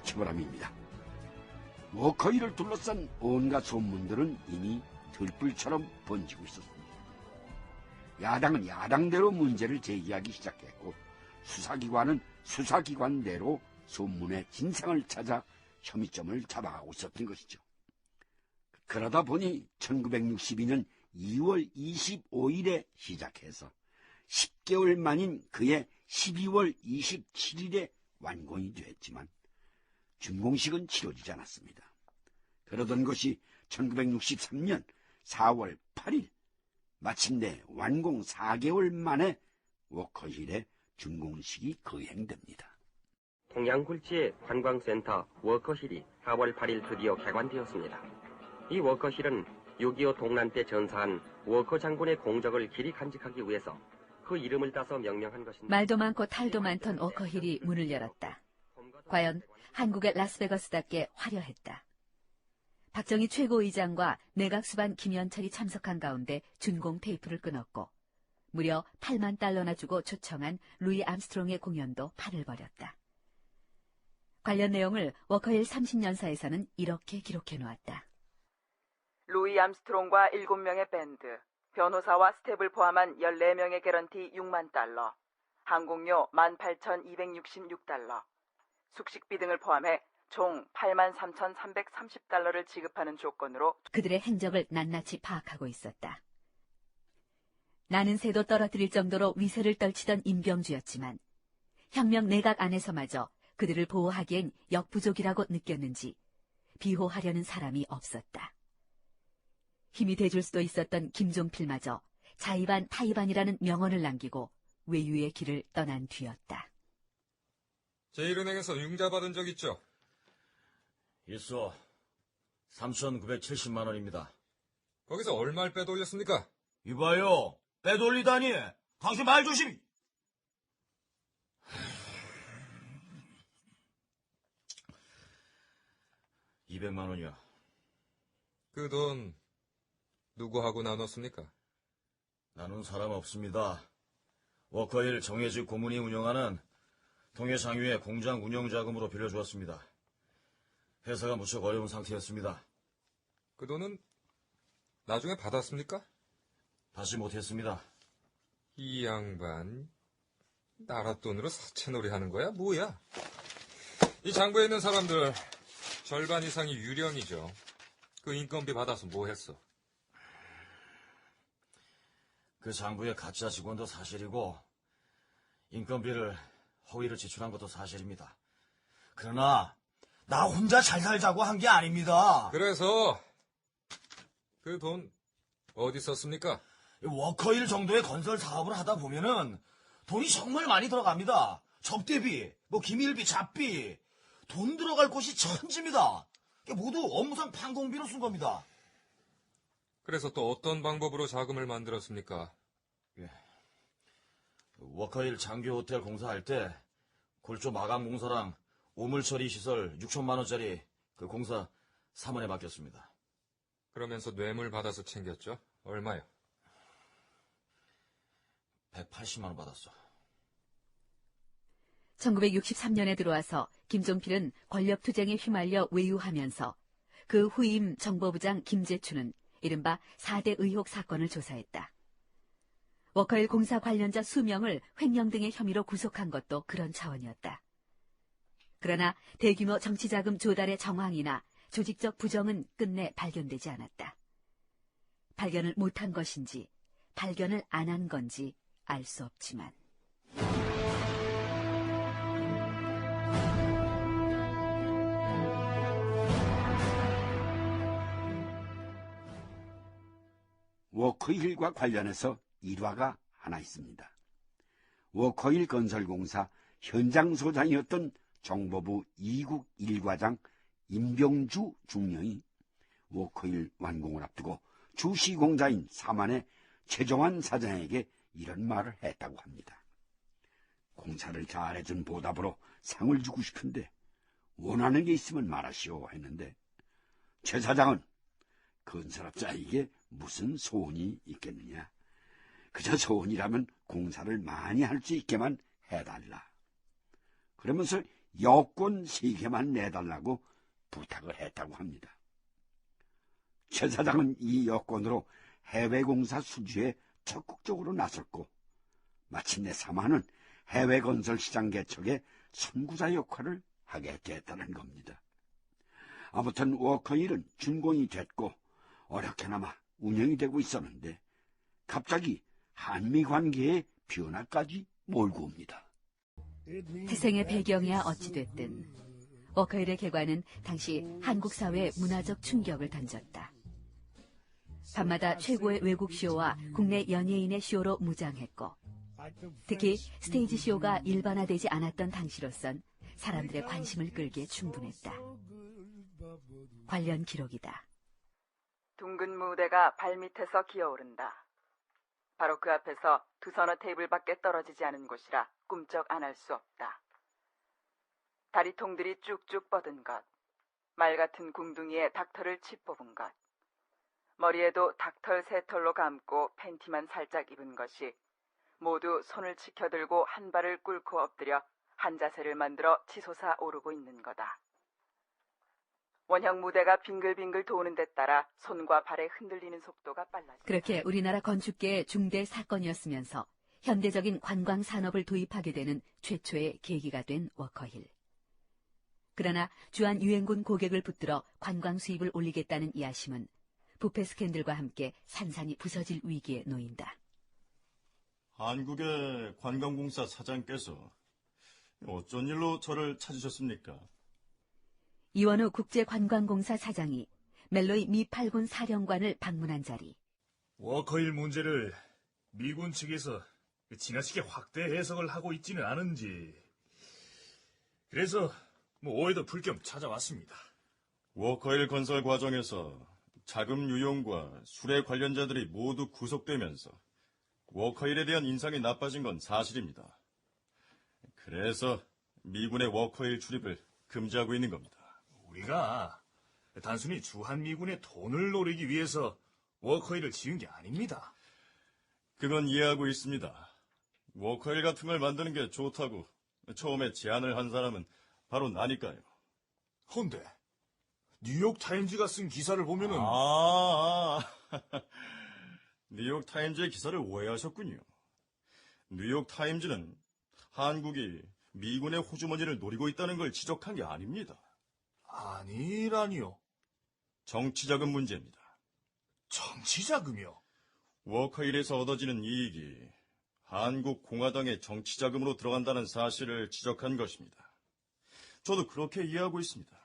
체벌함입니다. 워커힐을 둘러싼 온갖 소문들은 이미 들불처럼 번지고 있었습니다. 야당은 야당대로 문제를 제기하기 시작했고 수사기관은 수사기관대로 소문의 진상을 찾아 혐의점을 잡아가고 있었던 것이죠. 그러다 보니 1962년 2월 25일에 시작해서 10개월 만인 그해 12월 27일에 완공이 됐지만 준공식은 치러지지 않았습니다. 그러던 것이 1963년 4월 8일 마침내 완공 4개월 만에 워커힐의 준공식이 거행됩니다. 동양굴지의 관광센터 워커힐이 4월 8일 드디어 개관되었습니다. 이 워커힐은 6.25 동란 때 전사한 워커 장군의 공적을 길이 간직하기 위해서 그 이름을 따서 명명한 것입니다. 말도 많고 탈도 많던 워커힐이 문을 열었다. 과연 한국의 라스베가스답게 화려했다. 박정희 최고의장과 내각수반 김현철이 참석한 가운데 준공 테이프를 끊었고 무려 8만 달러나 주고 초청한 루이 암스트롱의 공연도 판을 벌였다. 관련 내용을 워커힐 30년사에서는 이렇게 기록해 놓았다. 루이 암스트롱과 7명의 밴드, 변호사와 스텝을 포함한 14명의 개런티 6만 달러, 항공료 18,266달러, 숙식비 등을 포함해 총 83,330달러를 지급하는 조건으로 그들의 행적을 낱낱이 파악하고 있었다. 나는 새도 떨어뜨릴 정도로 위세를 떨치던 임병주였지만 혁명 내각 안에서마저 그들을 보호하기엔 역부족이라고 느꼈는지 비호하려는 사람이 없었다. 힘이 돼줄 수도 있었던 김종필마저 자의반 타의반이라는 명언을 남기고 외유의 길을 떠난 뒤였다. 제1은행에서 융자 받은 적 있죠? 있어. 3,970만 원입니다. 거기서 얼마를 빼돌렸습니까? 이봐요. 빼돌리다니. 당신 말 조심. 200만 원이야. 그 돈 누구하고 나눴습니까? 나눈 사람 없습니다. 워커힐 정해직 고문이 운영하는 동해상유의 공장 운영자금으로 빌려주었습니다. 회사가 무척 어려운 상태였습니다. 그 돈은 나중에 받았습니까? 받지 못했습니다. 이 양반 나라 돈으로 사채놀이 하는 거야? 뭐야? 이 장부에 있는 사람들 절반 이상이 유령이죠. 그 인건비 받아서 뭐 했어? 그 장부의 가짜 직원도 사실이고 인건비를 허위로 지출한 것도 사실입니다. 그러나 나 혼자 잘 살자고 한 게 아닙니다. 그래서 그 돈 어디 썼습니까? 워커힐 정도의 건설 사업을 하다 보면은 돈이 정말 많이 들어갑니다. 접대비, 기밀비, 잡비, 돈 들어갈 곳이 천지입니다. 모두 업무상 판공비로 쓴 겁니다. 그래서 또 어떤 방법으로 자금을 만들었습니까? 워커힐 장교 호텔 공사할 때 골조 마감 공사랑 우물 처리 시설 6천만 원짜리 그 공사 사문에 맡겼습니다. 그러면서 뇌물 받아서 챙겼죠? 얼마요? 180만 원 받았어. 1963년에 들어와서 김종필은 권력투쟁에 휘말려 외유하면서 그 후임 정보부장 김재춘은 이른바 4대 의혹 사건을 조사했다. 워커힐 공사 관련자 수명을 횡령 등의 혐의로 구속한 것도 그런 차원이었다. 그러나 대규모 정치자금 조달의 정황이나 조직적 부정은 끝내 발견되지 않았다. 발견을 못한 것인지 발견을 안 한 건지 알 수 없지만. 워커힐과 관련해서 일화가 하나 있습니다. 워커힐 건설공사 현장소장이었던 정보부 2국 1과장 임병주 중령이 워커힐 완공을 앞두고 주시공자인 사만의 최정환 사장에게 이런 말을 했다고 합니다. 공사를 잘해준 보답으로 상을 주고 싶은데 원하는 게 있으면 말하시오 했는데 최 사장은 건설업자에게 무슨 소원이 있겠느냐. 그저 소원이라면 공사를 많이 할 수 있게만 해달라. 그러면서 여권 3개만 내달라고 부탁을 했다고 합니다. 최 사장은 이 여권으로 해외공사 수주에 적극적으로 나섰고 마침내 사마는 해외건설시장 개척의 선구자 역할을 하게 됐다는 겁니다. 아무튼 워커힐은 준공이 됐고 어렵게나마 운영이 되고 있었는데 갑자기 한미 관계의 변화까지 몰고 옵니다. 태생의 배경이야 어찌됐든 워커힐의 개관은 당시 한국 사회에 문화적 충격을 던졌다. 밤마다 최고의 외국 쇼와 국내 연예인의 쇼로 무장했고 특히 스테이지 쇼가 일반화되지 않았던 당시로선 사람들의 관심을 끌기에 충분했다. 관련 기록이다. 둥근 무대가 발밑에서 기어오른다. 바로 그 앞에서 두서너 테이블밖에 떨어지지 않은 곳이라 꿈쩍 안 할 수 없다. 다리통들이 쭉쭉 뻗은 것, 말 같은 궁둥이에 닭털을 칩뽑은 것, 머리에도 닭털 3털로 감고 팬티만 살짝 입은 것이 모두 손을 치켜들고 한 발을 꿇고 엎드려 한 자세를 만들어 치솟아 오르고 있는 거다. 원형 무대가 빙글빙글 도는 데 따라 손과 발의 흔들리는 속도가 빨라진다. 그렇게 우리나라 건축계의 중대 사건이었으면서 현대적인 관광 산업을 도입하게 되는 최초의 계기가 된 워커힐. 그러나 주한 유엔군 고객을 붙들어 관광 수입을 올리겠다는 야심은 부패 스캔들과 함께 산산이 부서질 위기에 놓인다. 한국의 관광공사 사장께서 어쩐 일로 저를 찾으셨습니까? 이원우 국제관광공사 사장이 멜로이 미 8군 사령관을 방문한 자리. 워커힐 문제를 미군 측에서 지나치게 확대 해석을 하고 있지는 않은지 그래서 오해도 풀 겸 찾아왔습니다. 워커힐 건설 과정에서 자금 유용과 수뢰 관련자들이 모두 구속되면서 워커힐에 대한 인상이 나빠진 건 사실입니다. 그래서 미군의 워커힐 출입을 금지하고 있는 겁니다. 우리가 단순히 주한미군의 돈을 노리기 위해서 워커힐을 지은 게 아닙니다. 그건 이해하고 있습니다. 워커힐 같은 걸 만드는 게 좋다고 처음에 제안을 한 사람은 바로 나니까요. 헌데 뉴욕타임즈가 쓴 기사를 보면은 뉴욕타임즈의 기사를 오해하셨군요. 뉴욕타임즈는 한국이 미군의 호주머니를 노리고 있다는 걸 지적한 게 아닙니다. 아니라니요. 정치자금 문제입니다. 정치자금이요? 워커힐에서 얻어지는 이익이 한국 공화당의 정치자금으로 들어간다는 사실을 지적한 것입니다. 저도 그렇게 이해하고 있습니다.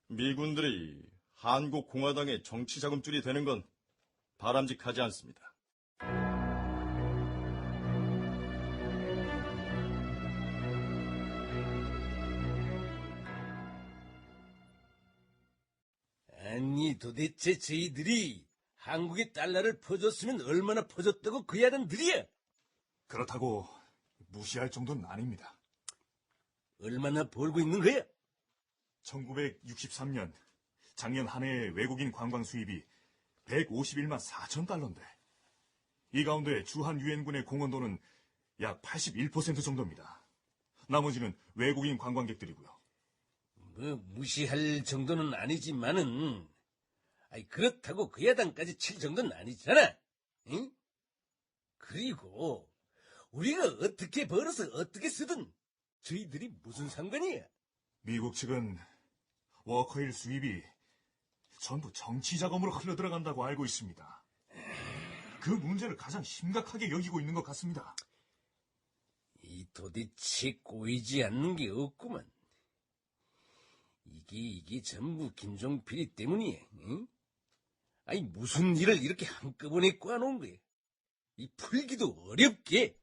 미군들이 한국 공화당의 정치자금줄이 되는 건 바람직하지 않습니다. 아니 도대체 저희들이 한국에 달러를 퍼줬으면 얼마나 퍼줬다고 그 야단들이야? 그렇다고 무시할 정도는 아닙니다. 얼마나 벌고 있는 거야? 1963년 작년 한 해 외국인 관광 수입이 151만 4천 달러인데 이 가운데 주한 유엔군의 공헌도는 약 81% 정도입니다. 나머지는 외국인 관광객들이고요. 뭐 무시할 정도는 아니지만은 그렇다고 그 야단까지 칠 정도는 아니잖아. 응? 그리고 우리가 어떻게 벌어서 어떻게 쓰든 저희들이 무슨 상관이야? 미국 측은 워커힐 수입이 전부 정치자금으로 흘러들어간다고 알고 있습니다. 그 문제를 가장 심각하게 여기고 있는 것 같습니다. 이 도대체 꼬이지 않는 게 없구만. 이게 전부 김종필이 때문이야. 응? 아니 무슨 일을 이렇게 한꺼번에 꽈놓은 거야. 이 풀기도 어렵게.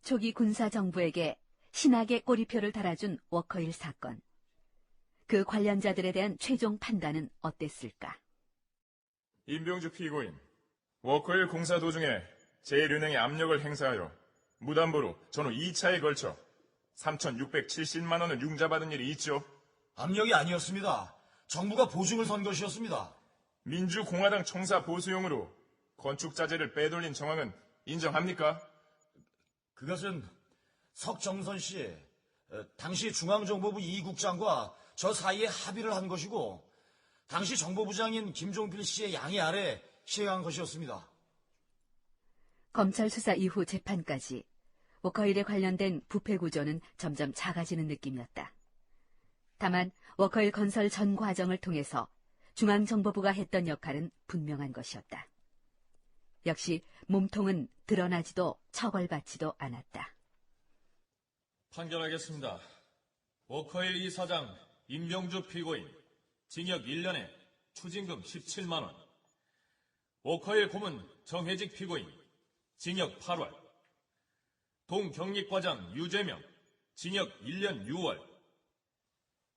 초기 군사정부에게 신학의 꼬리표를 달아준 워커힐 사건. 그 관련자들에 대한 최종 판단은 어땠을까? 임병주 피고인, 워커힐 공사 도중에 제1은행에 압력을 행사하여 무담보로 전후 2차에 걸쳐 3,670만 원을 융자받은 일이 있죠. 압력이 아니었습니다. 정부가 보증을 선 것이었습니다. 민주공화당 청사 보수용으로 건축자재를 빼돌린 정황은 인정합니까? 그것은 석정선 씨, 당시 중앙정보부 이국장과 저 사이에 합의를 한 것이고 당시 정보부장인 김종필 씨의 양해 아래 시행한 것이었습니다. 검찰 수사 이후 재판까지 워커힐에 관련된 부패 구조는 점점 작아지는 느낌이었다. 다만 워커힐 건설 전 과정을 통해서 중앙정보부가 했던 역할은 분명한 것이었다. 역시 몸통은 드러나지도 처벌받지도 않았다. 판결하겠습니다. 워커힐 이사장 임병주 피고인 징역 1년에 추징금 17만 원. 워커힐 고문 정혜직 피고인 징역 8월. 동경립과장 유재명 징역 1년 6월.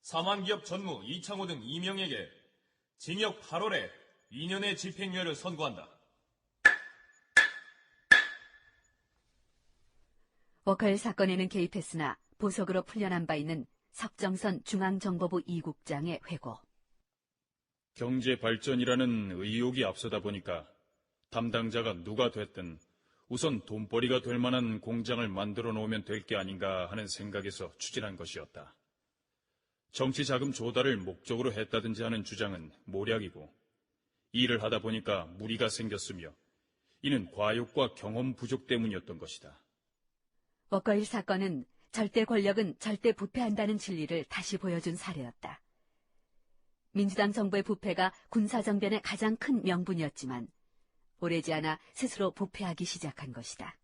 사만기업 전무 이창호 등 2명에게 징역 8월에 2년의 집행유예를 선고한다. 워커힐 사건에는 개입했으나 보석으로 풀려난 바 있는 석정선 중앙정보부 이국장의 회고. 경제 발전이라는 의욕이 앞서다 보니까 담당자가 누가 됐든 우선 돈벌이가 될 만한 공장을 만들어 놓으면 될 게 아닌가 하는 생각에서 추진한 것이었다. 정치 자금 조달을 목적으로 했다든지 하는 주장은 모략이고 일을 하다 보니까 무리가 생겼으며 이는 과욕과 경험 부족 때문이었던 것이다. 워커힐 사건은 절대 권력은 절대 부패한다는 진리를 다시 보여준 사례였다. 민주당 정부의 부패가 군사정변의 가장 큰 명분이었지만 오래지 않아 스스로 부패하기 시작한 것이다.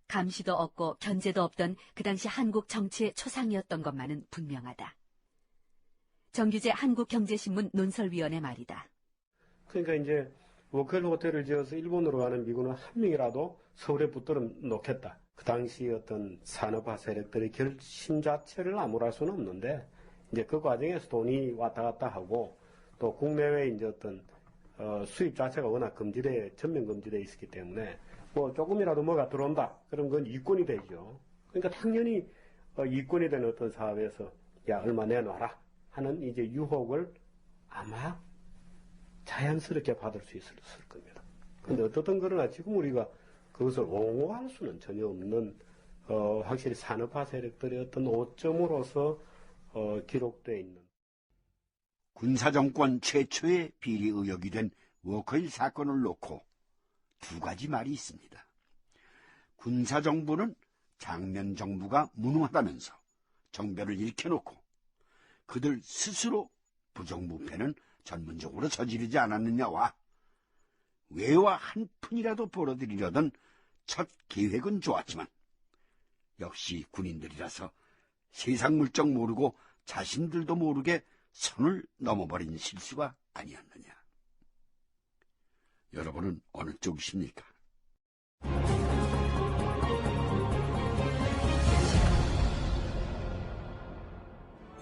감시도 없고 견제도 없던 그 당시 한국 정치의 초상이었던 것만은 분명하다. 정규재 한국경제신문 논설위원의 말이다. 그러니까 이제 워커힐 호텔을 지어서 일본으로 가는 미군은 한 명이라도 서울에 붙들어 놓겠다. 그 당시 어떤 산업화 세력들의 결심 자체를 암울할 수는 없는데 이제 그 과정에서 돈이 왔다 갔다 하고 또 국내외 이제 어떤 수입 자체가 워낙 전면 금지돼 있었기 때문에 뭐 조금이라도 뭐가 들어온다. 그럼 그건 이권이 되죠. 그러니까 당연히 이권이 되는 어떤 사업에서 야 얼마 내놔라 하는 이제 유혹을 아마 자연스럽게 받을 수 있을 겁니다. 근데 어떻든 그러나 지금 우리가 그것을 옹호할 수는 전혀 없는 확실히 산업화 세력들의 어떤 오점으로서 기록되어 있는 군사정권 최초의 비리 의혹이 된 워커힐 사건을 놓고 두 가지 말이 있습니다. 군사정부는 장면 정부가 무능하다면서 정변을 일으켜놓고 그들 스스로 부정부패는 전문적으로 저지르지 않았느냐와 외화 한 푼이라도 벌어들이려던 첫 계획은 좋았지만 역시 군인들이라서 세상 물정 모르고 자신들도 모르게 선을 넘어버린 실수가 아니었느냐. 여러분은 어느 쪽이십니까?